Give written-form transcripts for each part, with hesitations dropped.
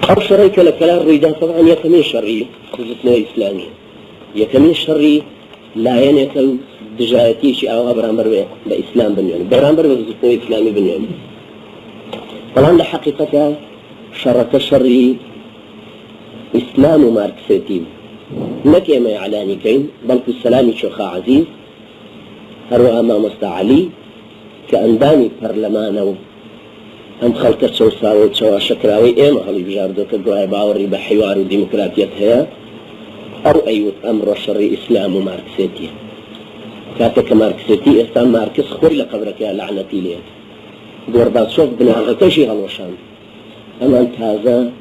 أو شريك لكلام رويدا طبعا يكمن شرعي خزتنا إسلامي يكمن شرعي لا ينكل دجايتي شيء أو برامبر بإسلام بنيان برامبر بخزتنا إسلامي بنيان طبعا لحقيقة شرك شرعي إسلام وماركسيتي نكي ما يعلاني كين بل في السلام شيخ عزيز هروا أمام علي كأنداني برلمانه هم خلقت شو ساوي شو شكراوي إيه هذي بجاردو كجوای باوری به حوار و ديمقراطية هي أو أي أمر شرعي إسلام وماركسيتي كاتك ماركسيتي إستان ماركس خوي لقبرك يا لعنتي ليه دوربان شوف بناء كشي هالوشان أما أنت هذا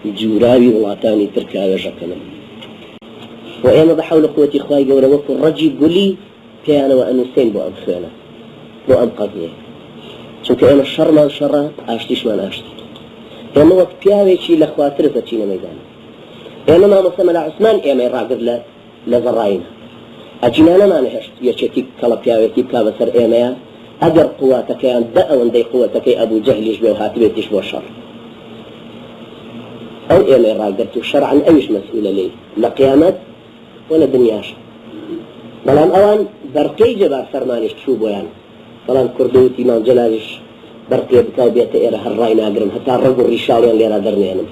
جوراوي وطاني تركيا جكنا وأنا بحاول قوتي إخوائي جورا وقت الرجي قولي كأنا وأنا سين بو أم خيانة بو أم قضية چونکە ئێمە شەڕمان شەڕە ئاشتیشمان ئاشتی ئێمە وەک پیاوێکی لە خواتر دەچینە مەیدان ئێمە مامۆستا مەلا عوسمان ئێمەی ڕاگرت لە زەڕاینە ئەجینانەمانە هێشت یەکێکی کەڵە پیاوێکی بکا بەسەر ئێمەیە ئەگەر قوواتەکەیان بە ئەوەندەی قووەتەکەی ئەبوو جەهلیش بێ و هاتبێتیش بۆ شەڕ ئەو ئێمەی ڕاگرت و شەرعەن ئەویش مەسئولە لێی لە قیامەت و لە دنیاش بەڵام ئەوان بەرقەی جەبار فەرمانیش چوو بۆیان بەڵام کوردوتی مام جەلالیش بەرقێ بکاو بێتە ئێرە هەر ڕای ناگرم هەتا ڕەگ و ڕیشاڵیان لێرە دەرنێنم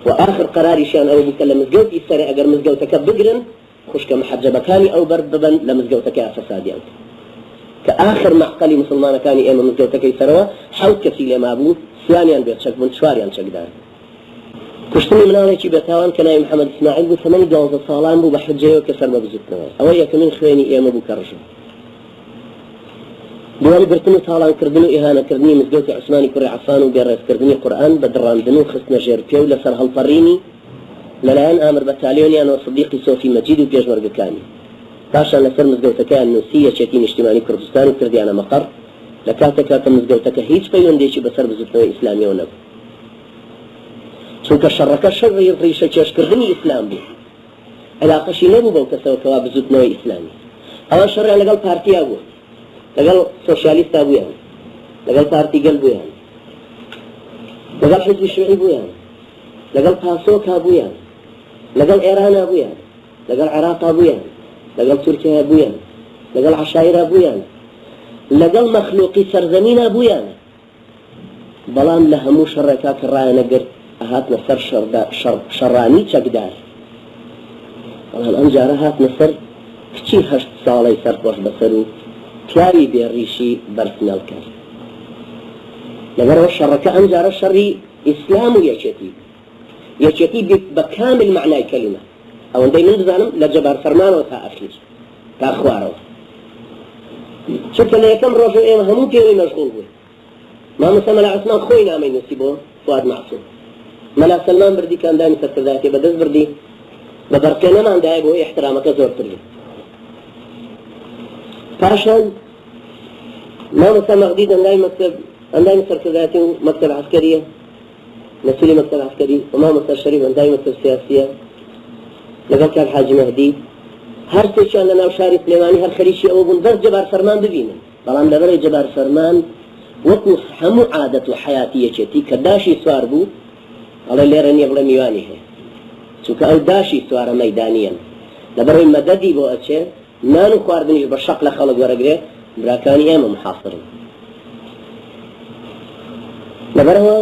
و ئاخر قەراریشیان ئەوە بوو کە لە مزگەوتی سەرێ ئەگەر مزگەوتەکە بگرن خوشکە محەجەبەکانی ئەو بەر ببەن لە مزگەوتەکەی فەسادیان کە ئاخر مەعقەلی مسلمانەکانی ئێمە مزگەوتەکەی سەرەوە حەوت کەسی لێما بوو سیانیان بێت چەک بوون چواریان چەکدار کوشتنی مناڵێکی بێتاوان کە ناوی محەممەد ئیسماعیل بوو تەمەنی 12 ساڵان بوو بە حجەیەوە کە سەرمە بزوتنەوە ئەوە یەکەمین خوێنی ئێمە بوو کە ڕژە دوای گرتن و تاڵانکردن و ئیهانەکردنی مزگەوتی عوسمانی کوڕی عەفان و بێڕێزکردنی قورئان بە دڕاندن و خستنە ژێرپێ و لەسەر هەڵپەڕینی لەلایەن ئامر بەتالیۆنیانەوە سدیقی سۆفی مەجید و پێشمەرگەکانی پاشان لەسەر مزگەوتەکەیان نووسی یەکێتی نیشتیمانی کوردستان و کردیانە مەقەڕ لە کاتێکا کە مزگەوتەکە هیچ پەیوەندێکی بەسەر بزوتنەوەی ئیسلامیەوە نەبوو چونکە شەڕەکە شەڕی ڕیشە چێشکردنی ئیسلام بوو علاقەشی نەبوو بەو کەسەوە کەوا بزوتنەوەی ئیسلامی ئەوە شەڕیان لەگەڵ پارتیا بوو لەگەڵ سۆشیالیستا بوویان لەگەڵ پارتی گەل بوویان لەگەڵ حیزبی شیوعی بوویان لەگەڵ پاسۆکا بوویان لەگەڵ ئێرانا بوویان لەگەڵ عێراقا بوویان لەگەڵ تورکیا بوویان لەگەڵ عەشایرا بوویان لەگەڵ مەخلوقی سەرزەمینا بوویان بەڵام لە هەموو شەڕێکا کە ڕایەنەگرت هاتنە سەر شەڕانی چەکدار بەڵام ئەم جارە هاتنە سەر کچی 8 ساڵەی سەرخۆش بەسەر و پیاوی بێڕیشی بەرفنەڵ کرد لەبەرەوە شەڕەکە ئەم جارە شەڕی ئیسلام و یەکێتی بە کامل معنای کەلیمە ئەوەندەی من بزانم لە جەبار فەرمانەوە تا ئەخیر تا خوارەوە چونکە لە یەکەم ڕۆژە ئێمە هەموو پێوەی مەشغوڵ بووین مامۆستا مەلا عوسمان خۆی نامەی نووسی بۆ فواد معسووم مەلا سەلمان بردی کاندانی سەرکردایەتی بەدەست بردی بە بەرقێ نەماندایە بۆ احترامەکە زۆرتر پاشان مامۆستا مەغدی ئەندامی سەرکردایەتی و مەکتەب عەسکەریە مەسئولی مەکتەب عەسکەری و مامۆستا شەریف ئەندامی مەکتەب سیاسیە لەگەڵ کاک حاجی مەهدی هەر سێکیان لە ناو شاری سلێمانی هەر خەریکی ئەوە بوون بەس جەبار فەرمان ببینن بەڵام لەبەرەی جەبار فەرمان وەکو هەموو عادەت و حەیاتی یەکێتی کە داشی سوار بوو ئەڵێ لێرە نییە بڵێ میوانی هەیە چونکە ئەو داشی سوارە مەیدانیەن لەبەرەوەی مەدەدی بۆ ئەچێ نان و خواردنیش بە شەق لە خەڵک وەرەگرێ براکانی ئێمە محاصرن لەبەرەوە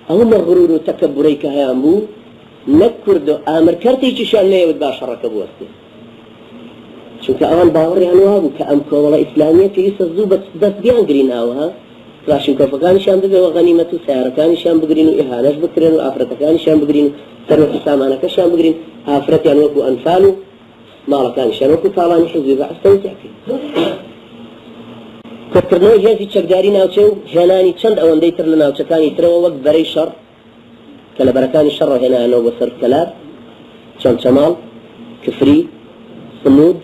ئەو مەغرور و تەکەبوڕەی کە هەیان بوو نەک کورد و ئامرکەرتێکیشیان نەیەوێت با شەڕەکە بوەستێ چونکە ئەوان باوەڕیان وا بوو کە ئەم کۆمەڵە ئیسلامیە پێویستە زوو دەست بیان گرین ئاوها کلاشینکۆفەکانیشیان ببێ غەنیمەت و سیارەکانیشیان بگرین و ئیهانەش بکرێن و ئافرەتەکانیشیان بگرین و سەرۆکی سامانەکەشیان بگرین ئافرەتیان وەکو ئەنفال و ماڵەکانیشیان وەکو تاڵانی حیزبی بەعەس تەوزیعکرد کۆکردنەوەی هێزی چەکداری ناوچێ و هێنانی چەند ئەوەندەی تر لە ناوچەکانی ترەوە وەک بەرەی شەڕ کە لە بەرەکانی شەڕ هێنایانەوە بە سەر کەلار چەمچەماڵ کفری سمود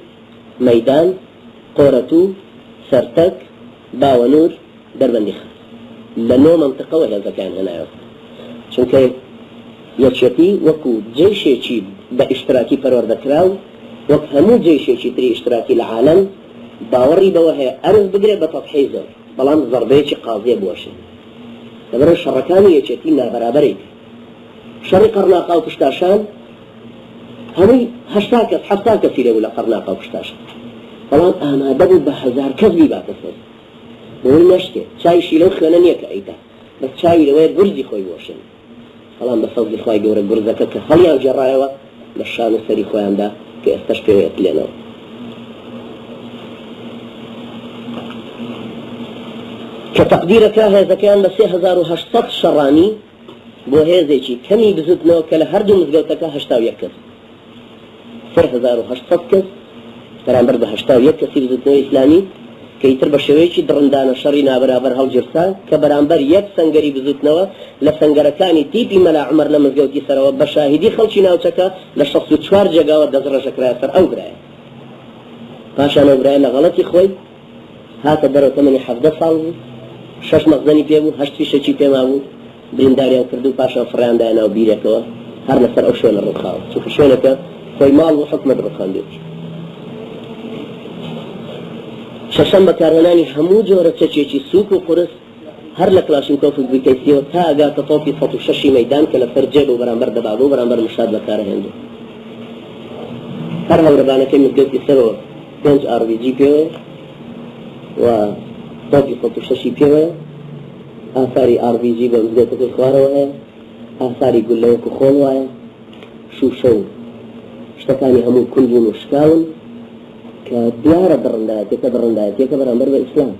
مەیدان قۆرەتوو سەرتەک باوەنور دەربەندی خان لە 9 مەنتقەوە هێزەکان هێنایەوە چونکە یەکێتی وەکو جێشێکی بە ئیشتراکی پەروەردەکراو وەک هەموو جێشێکی تری ئیشتراکی لە عالەم باوەڕی بەوە هەیە ئەرز بگرێت بە تەضحیە زۆر بەڵام زەربەیەکی قازیە بوەشێ لەبەرەوەی شەڕەکانی یەکێتی نابەرابەرێک شەڕی قەرناقا و پشتاشان هەمووی 80 کەس 70 کەسی لێبوو لە قەرناقا و پشتاشان بەڵام ئامادە بوو بە 1000 کەس بیباتە سەر بۆی نەشتێ چاویشی لەو خوێنە نییە کە ئەیدا بەس چاوی لەوەیە گورزی خۆی بۆشن بەڵام بە فەزلی خوای گەورە گورزەکە کە هەڵیان جێڕایەوە لە شان و سەری خۆیاندا کە ئێستاش پێوێت لێنەوە کە تەقدیرەکە هێزەکەیان بە 3800 شەڕانی بۆ هێزێکی کەمی بزوتنەوە کە لە هەردوو مزگەوتەکە 81 کەس 3800 کەس بەرامبەر بە 81 کەسی بزوتنەوەی ئیسلامی کە ئیتر بە شێوەیەکی دڕندانە شەڕی نابەرابەر هەڵگیرسان کە بەرامبەر یەک سەنگەری بزوتنەوە لە سەنگەرەکانی تیپی مەلا عومەر لە مزگەوتی سەرەوە بە شاهیدی خەڵکی ناوچەکە لە 64 جێگاوە دەستڕەشەکرایە سەر ئەو برایە پاشان ئەو برایە لە غەڵەتی خۆی هاتە دەرەوە تەمەنی 17 ساڵ بوو 6 مەخزەنی پێ بوو 8 فیشێکی پێما بوو برینداریان کرد و پاشان فڕیاندایە ناو بیرێکەوە هەر لەسەر ئەو شوێنە ڕووخاوە چونکە شوێنەکە خۆی ماڵ و حکومەت ڕووخاندێت شەشەم بەکارهێنانی هەموو جۆرە چەکێکی سووک و قورس هەر لە کلاشینکۆف و بیکەیسیەوە تا ئەگاتە تۆپی 106 مەیدان کە لەسەر جێل و بەرامبەر دەبابە و بەرامبەر مشاد بەکارهێنێت هەر هەورەبانەکەی مزگەوتی سەرەوە 5 RPG پێوە و تۆپی 106 پێوە ئاثاری RPG بە مزگەوتەکەی خوارەوە هەیە ئاثاری گولەوەک و خۆڵ وایە شوشە و شتەکانی هەموو کوندی و شکاون کە دیارە بڕندایەتێکە بڕندایەتێکە بەرامبەر بە ئیسلام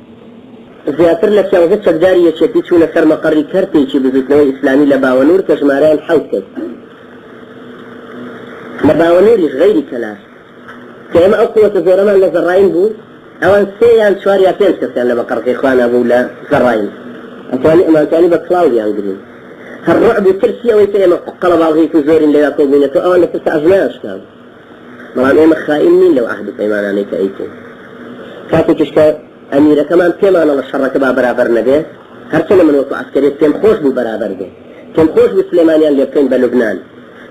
زیاتر لە 15 چەکداری یەکێتی چوونە سەر مەقەڕی کەرتێکی بزوتنەوەی ئیسلامی لە باوەنور کە ژمارەیان 7 کەس لە باوەنوریش غەیری کەلاس کە ئێمە ئەو قووەتە زۆرەمان لە زەڕاین بوو ئەوان 3 یان 4 یا 5 کەسیان لە مەقەڕەکەی خوانە بوو لە زەڕاین ئەمانتوانی بە کڵاویان گرین هەر ڕعب و ترسی ئەوەی کە ئێمە قەڵەباڵغێک و زۆرین لەوێ کۆبوونەوە ئەوان لە ترس ئەژنایشتان بەڵام ئێمە خائین نین لەو عەهد و پەیمانانەی کە ئەیکەین کاتێکیش کە ئەمیرەکەمان پێمانە لە شەڕەکە با بەرابەر نەبێت هەرچەندە من وەکو عەسکەرێک پێم خۆش بوو بەرابەر بێت پێم خۆش بوو سلێمانیان لێ بکەین بە لوبنان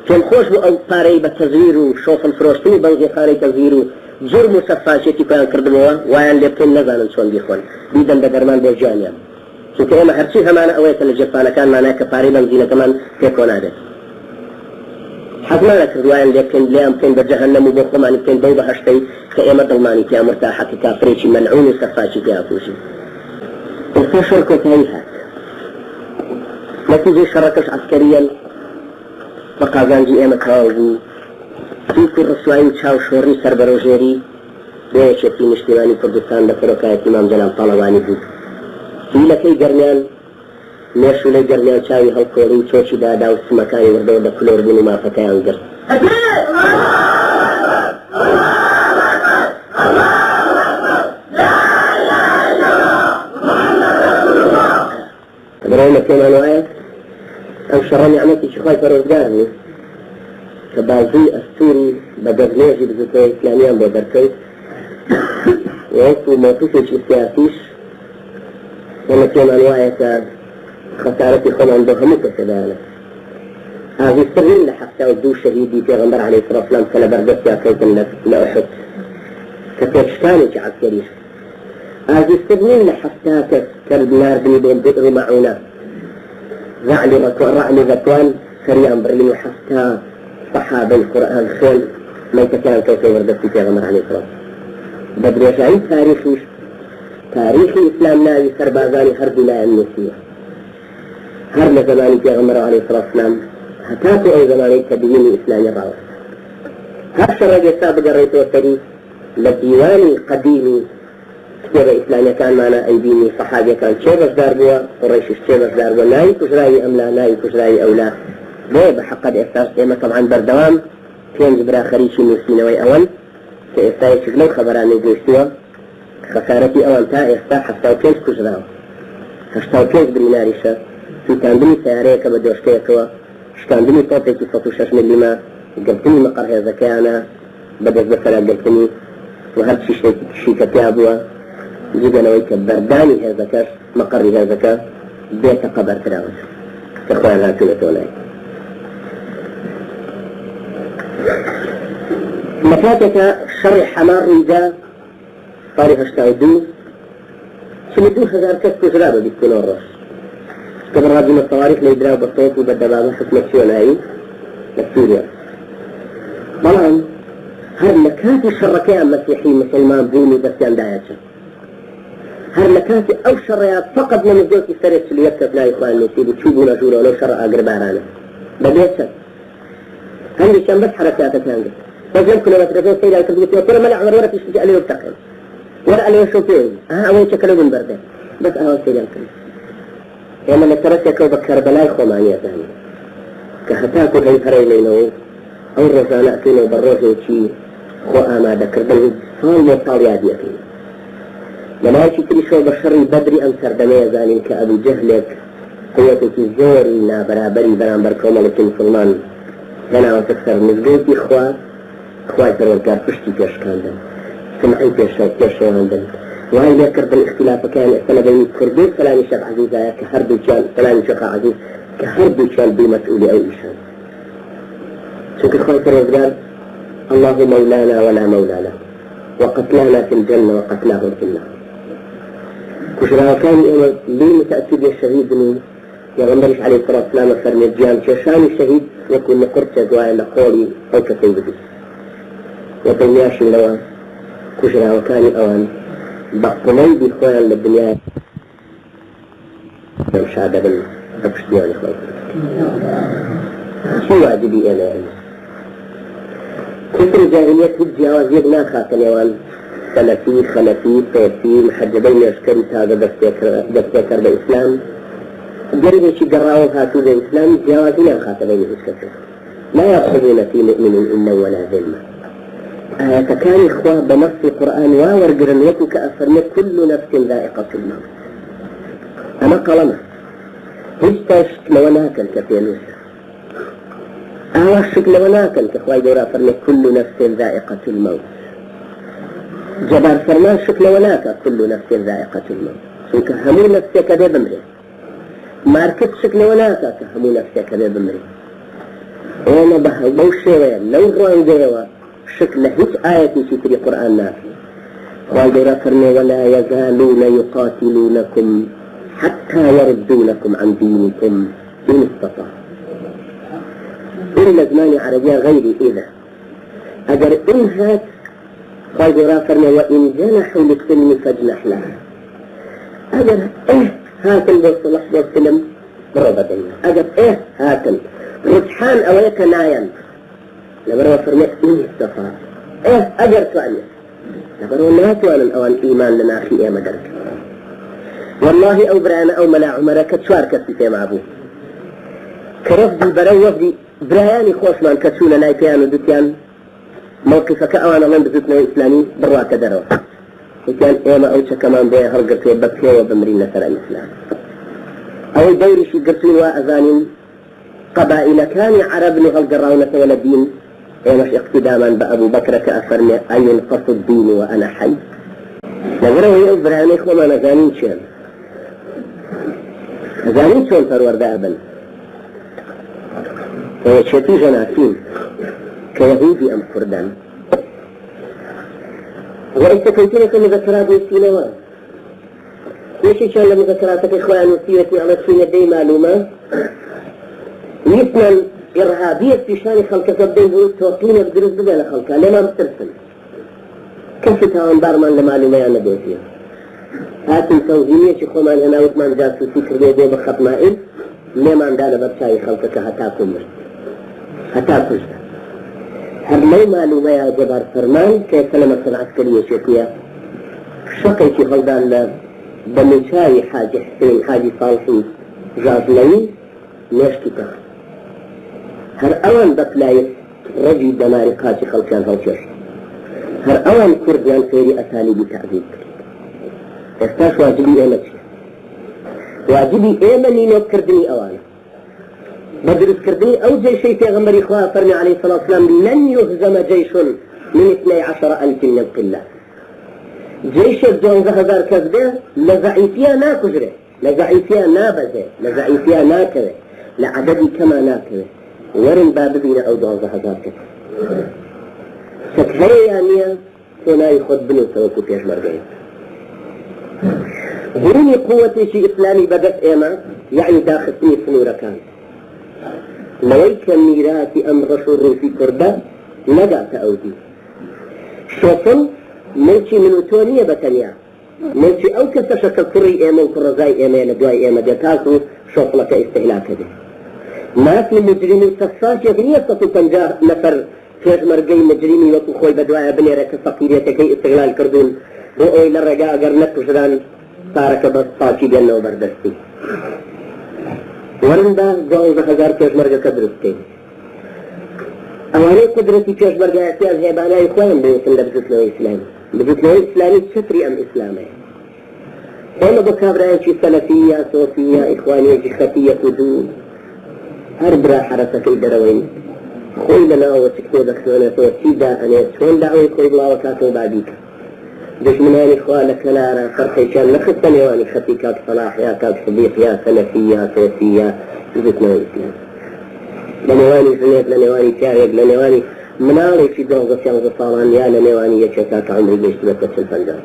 پێم خۆش بوو ئەو پارەی بە تەزویر و شۆفن فرۆشتنی بەڵگەخانەی تەزویر و جرم و سەفاچێتی پێیان کردبەوە وایان لێ بکەین نەزانن چۆن بیخۆن بیدەن بە دەرمان بۆ گیانیان چونکە ئێمە هەرچی هەمانە ئەوەیە کە لە جێفانەکانمانە کە پارەی بەنزینەکەمان پێکۆ نادێت حەزمانە کردوایان لێ بکەین لێیان بکەین بە جەهەنەم و بۆ خۆمانی بکەین بەو بەهەشتەی کە ئێمە دڵمانی تیا مرتاحەتی کافرێکی مەلعون و سەفاچی تیا پوشی ئێستا شەڕ کۆتایی هات نەتیجەی شەڕەکەش عەسکەریەن بە قازانجی ئێمە تەواو بوو سووک و ڕسوایی و چاوشۆڕی سەربەرۆژێری بۆ یەکێتی نیشتیمانی کوردستان لە فەرۆکایەتی مام جەلال تاڵەوانی بوو هیلەکەی گەرمیان مێشولەی گەرمیان چاوی هەڵکۆڵی و چۆچی دادا و سمەکانی وردەوە دە کلۆربوون و مافەکەیان گرت برای پێمان وایە ئەم شەڕە نیعمەتێکی خوای پەروەردگار بوو کە بازووی ئەستوری بە دەرنێژی بزوتنەوەی ئیسلامیان بۆ دەرکەوت وەکو مۆقیفێکی سیاسیش وەڵە پێمان وایە کە خەسارەتی خۆمان بۆ هەموو کەسەدایانە ئاویسترین لە 72 شەهیدی پێغەمبەر عەلەیهی سەڵاتو وەسەلام کە لە بەردەستیان کەوتن لە ئوحود کە پێشکانێکی عەسکەریش ئاویسترین لە 70 کەس کە ناردنی بۆ بئر مەعونە ڕەعلی غەتوان سەریان بڕین و 70 صحابەی قورئان خوێن مەیتەکان کەوتە بەردەستی پێغەمبەر عەلەیهی سەڵاتو وەسەلام بە درێژایی تاریخیش تاریخی ئیسلام ناوی سەربازانی هەردوو لایەن نووسیوە هەر لە زمانی پێغەمبەر عەلەیهی سەڵاتو وەسەلام هەتا تۆ ئەو زمانەی کە دینی ئیسلامی ڕاوەست هەر شەڕێک ئێستا بگەڕێیتەوە سەری لە دیوانی قەدیمی کتێبە ئیسلامیەکانمانە ئەیبینی سەحابیەکان چێ بەشدار بووە قوڕەیشیش چێ بەشدار بووە ناوی کوژراوی ئەملا ناوی کوژراوی ئەولا بۆیە بە حەقەت ئێستاش ئێمە تەبعاً بەردەوام 5 برا خەریکی نووسینەوەی ئەوەن کە ئێستا یەکێک لەو خەبەرانەی گەیشتووە خەسارەتی ئەوان تا ئێستا 75 کوژراوە 85 بریناریشە سووتاندنی سیارەیەکە بە دۆشکەیەکەوە شکاندنی تۆپێکی 106 ملیمە گرتنی مەقەڕ هێزەکەیانە بەدەست بەسەرگرتنی و هەر چی شتێکی کشی کە پیا بووە جگەنەوەی کە بەردانی هێزەکەش مەقەڕی هێزەکە بێتە قەبەرکراوە کە خۆیان هاتوونەتەوە لای لە کاتێکە شەڕی حەمار ڕوویدا ساڵی 82 42,000 کەس کوژرا بە 29 ڕۆژ قبل هذه الصواريخ اللي يدراو بالصوت وبالدبابة حكمة سيوناي لسوريا. طبعا هر لكاتي شركاء مسيحي مسلمان بوني بس يندايتها هر لكاتي أو شريات فقط من الزوج يستريد سلويتك لا إخوان نسيب تشوبونا جورا ولو شرع أقربارانا بديتها هل كان بس حركاتك هنجي بس يمكن لما ترجعون سيدة الكذبية وترى ملع عمر ورا تشتجي عليه وبتقل ورا عليه وشوفين أول شكله من برده بس أول سيدة الكذبية يعني لما تركك بكربلاء خمانية ثانية كهتاكو هاي فري لينو أو الرزانة فينو بروحي شيء خو أما ذكر بل صال يطال يادي فيه لما يشتري شو بشر بدري أم سردمية زانين كأبو جهلك قوتك الزوري نا برابري برامبر كومالك المسلمان أنا وتكثر مزقوتي خواي ترولكار فشتي كيش كاندن سمعي كيش عندن وهي ذكر بالاختلاف كان اختلا بين كردوس فلاني شيخ عزيزة كحرب الجال فلاني شيخ عزيز كحرب الجال بمسؤولي أو إشان شوك خواي ترولكار الله مولانا ولا مولا له وقتلانا في الجنة وقتلاه في النار كشرا كان لي متأكد الشهيد من يغمرش عليه الصلاة والسلام فرمي الجيان شاشان الشهيد يكون لقرطة دواء لقولي أو كسيبدي وطياش اللوان كشرا وكان أوان بقلي بإخوان للدنيا مشاهدة بالأبشتيان إخوان شو واجبي أنا يعني كنت الجاهلية الجواز يبنى خاطر يوان سلفي خلفي صوفي محجبين يشكروا هذا بس يكر بإسلام قريب شي قراوا هاتوا الإسلام جوازين خاطبين يشكروا لا يأخذون في مؤمن إلا ولا ذمة آية كان إخوة بنص القرآن وورقرن وكك أفرمت كل نفس ذائقة الموت أنا قلمة هجتا شكل وناكل كفيلوس شكل وناكل كخواي دورا فرمت كل نفس ذائقة الموت جبار فرمان شكل وناكل كل نفس ذائقة الموت شوك همو نفسك ده بمري ماركت شكل وناكل همو نفسك ده بمري وانا بوشي وين لو روان جيوا شكل هيك آية في القرآن نافي والدرا فرمي ولا يزالون يقاتلونكم حتى يردونكم عن دينكم إن استطاعوا إلا زمان عربية غير إذا أجر إن هات والدرا فرمي وإن جنحوا للسلم فاجنح لها أجر هات البصلح والسلم بربة الله أجر هات رجحان أويك نايم لبروا فرمي إن استطاع أجر سؤالي لبروا لا توانا أوان إيمان لنا أخي مدرك والله أو برانا أو ملا عمرك كتشوار كسي مع أبوه كرفضي برو وفدي برياني خوشمان كتشونا لايكيان ودتيان موقفك أوان الله بزيتنا إسلامي بروا كدروا وكان إيما أوشا كمان بيه هرقرت وبكيه وبمرين نسر الإسلام أو دوري شي قرسين وأذانين قبائل كان عرب هالقراونة ولا دين مش اقتداما بأبو بكر كأفرني أي ينقص الدين وأنا حي نظره يقبر عن إخوة ما نزانين شان نزانين شان فرور دابا ويشتي جناسين كيهودي أم كردان وإنت كنتين مذكرات وسيلة ليش إن شاء الله مذكراتك إخوان وسيلتي على السنة دي معلومة مثلا إرهابية في شان خلقة صدين بروت توقينة بدرس بدأ لخلقة لما بترسل كيف تهون بارمان لمعلومة يعني بيتيا هاتم توزينية شخو مان هنا وثمان جاسو سيكر بيدي بخط مائل لما عندنا برشاي خلقك هتاكم هتاكم هل لو معلومة يا جبار فرمان كيف لما العسكرية شوكية شقي في خلدان بمشاي حاجة حسين حاجة صالحي جازلين ليش كتاب هر اوان بطلايس رجي دماري قاسي خلقان هالشر هر اوان كردان فيري اساليب تعذيب استاش واجبي ايمتش واجبي ايمني نوب كردني اوان بدرس كردني او جيشي في غمر اخوة فرمي عليه الصلاة والسلام لن يهزم جيش من 12,000 من القلة جيش الجون هزار كذبه لزعيفيا نا كجره لزعيفيا نا بزه لزعيفيا نا كذا لعددي كما نا كذا ورن باب بينا أو 12,000 كتر سكهي يعني هنا يخد بنو سوكو فيش مرقين هرني قوة شيء إسلامي بدأت إيما يعني داخلني سنورة كان لويك ميراتي أمر شر في كردة لقى تأودي شوفن ملشي من وتونية بتنيا ملشي أو كتشكل كري إيما وكرزاي إيما لدواي إيما جتاكو شوف لك استهلاك به ما في مجرمي سفاش يغنية تنجاه نفر فيش مرقي مجرمي وكو خوي بدواي بنيرك فقيريتك استغلال كردون رؤي للرقاء قرنك وشدان صارك بس صاكي بينا وبردستي ورندا جوز هزار فيش مرقى كدرستي اواني قدرتي فيش مرقى اعتياز هيبانا يخوان بيوصل لبزتنا إسلامي بزتنا إسلامي ستري أم إسلامي هنا بكابرانشي سلفية صوفية إخوانية جختية كدود أربرا حرسة الدروين خوي لنا وسكتو دخلنا توسيدا أنا سون دعوي خوي بلا وكاتو بعديك دشمناني إخوانك لنا فرقي كان نخص نيواني خطيكات صلاح يا كات صديق يا سلفية صوفية بزتنا الإسلام لنيواني زنيت لنيواني كاريب لنيواني منالي في دوغة سيانغ صالان يا لنيواني يشتاك عمري ليش تبكت الفنجان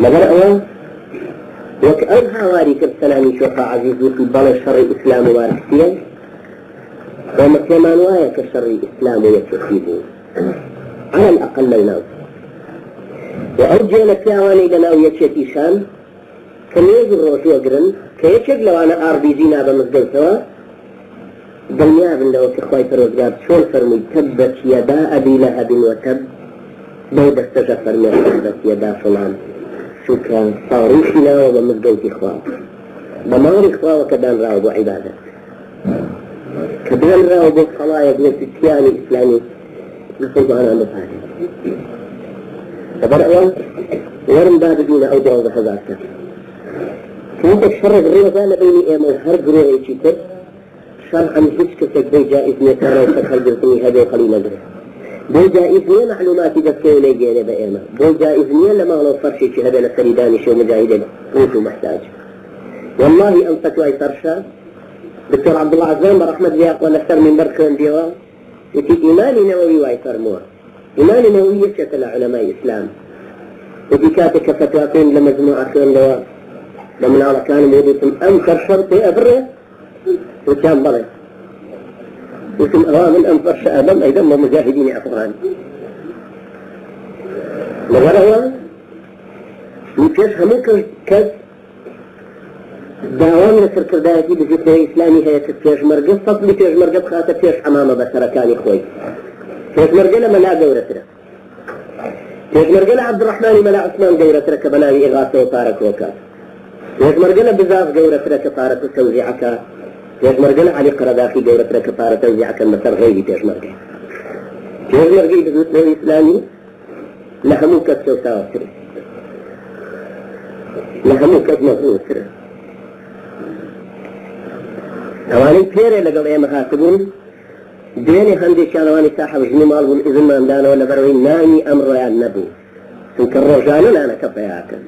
مگر أول وكأن حواري كالسلامي شوفا عزيز في بال الشر الإسلام واركتيا ومكيمان وايا كالشر الإسلام يتخيبه على الأقل لناو وأرجي لك يا واني لناو يتشتيشان كم يجب روشو أقرن كيشك لو أنا أربي زينا بمزدل سوا دنيا بن لو كخواي فروزقاب شون فرمي تبت يدا أبي لهب وتب بود استجفر من تبت يدا فلان شكرا صاريخنا ومزدل إخوان بمار إخوان وكدان راو عبادة كدان راو بالصلاة يبني ستياني إسلامي نقول أنا مفاهيم فبرأوا ورم باب دون أو جوز حذاك كنت الشرق الرغبان بيني إيما وهرق روحي شكر شرعا هسكتك بي جائز نتارا وفتح الجرسني هذا قليلا جرس بو جائزني معلوماتي دفكي ليجيني بإيما بو جائزني لما غلو فرشي هذا لسريداني شو مجاهدين وشو محتاج والله أنفت واي فرشا دكتور عبد الله عزام برحمة لياق ونكتر من بركان ديوا وتي إيماني نووي واي فرموها إيماني نووي يشكل علماء الإسلام وتي كاتك فتواتين لمجموعة خير لوا لمن على كان موجودكم أنكر شرطي أبره وكان بلد وكم أوامن أنفر شأبا أيضا مجاهدين أفغان لغروا مكيش هموك كذ دعوان نصر كردائتي بزيطنا إسلامي هي تفيش مرقب فصلي فيش مرقب خاطر فيش حمامة بسركاني خوي فيش مرقب ملا قورتنا فيش مرقب عبد الرحمن ملا عثمان قورتنا كبناوي إغاثة وطارك وكات فيش مرقب بزاف قورتنا كطارك وتوزيعك فيش مرقب علي قرداخي قورتنا كطارك توزيعك المسار غيري فيش مرقب بزيطنا إسلامي لهموك السوساوتر لهموك المغروسر اواني بيري لقل ايه مخاطبون ديني هندي شانواني صاحب جني مالبون اذن ما امدانا ولا بروين نامي امر يا النبي سنك الرجال انا كفياكم